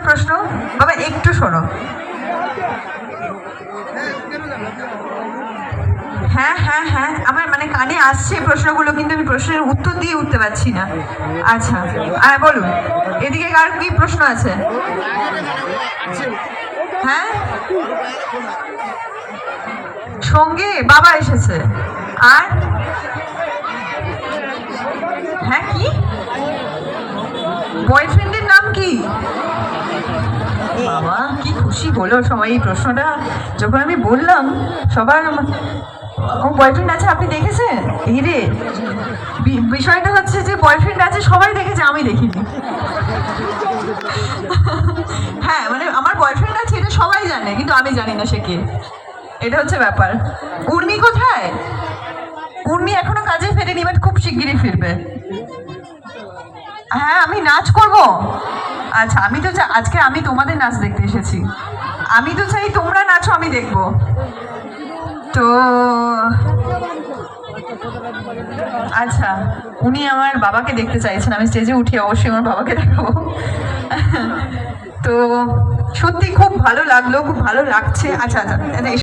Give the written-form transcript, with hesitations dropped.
প্রশ্ন বাবা একটু শোনো। হ্যাঁ হ্যাঁ হ্যাঁ, আমার মানে কানে আসছে প্রশ্নগুলো, কিন্তু আমি প্রশ্নের উত্তর দিয়ে উঠতে পারছি না। আচ্ছা, বলুন এদিকে কার কি প্রশ্ন আছে? হ্যাঁ, সঙ্গে বাবা এসেছে। আর হ্যাঁ, কি বয়ফ্রেন্ডের নাম কি? বাবা কি খুশি হলো সবাই এই প্রশ্নটা যখন আমি বললাম। সবার ও বয়ফ্রেন্ড আছে, আপনি দেখেছেন? এই রে, বিষয়টা হচ্ছে যে বয়ফ্রেন্ড আছে সবাই দেখেছে, আমি দেখিনি। হ্যাঁ মানে আমার বয়ফ্রেন্ড আছে এটা সবাই জানে, কিন্তু আমি জানি না সে কে। এটা হচ্ছে ব্যাপার। উর্মি কোথায়? উর্মি এখনো কাজে ফেরেনি, বাট খুব শিগগিরই ফিরবে। হ্যাঁ, আমি নাচ করব। আচ্ছা, আমি তো আজকে আমি তোমাদের নাচ দেখতে এসেছি। আমি তো চাই তোমরা নাচো, আমি দেখবো। তো আচ্ছা, উনি আমার বাবাকে দেখতে চাইছেন, আমি স্টেজে উঠি অবশ্যই আমার বাবাকে দেখাবো। তো সত্যি খুব ভালো লাগলো, খুব ভালো লাগছে। আচ্ছা আচ্ছা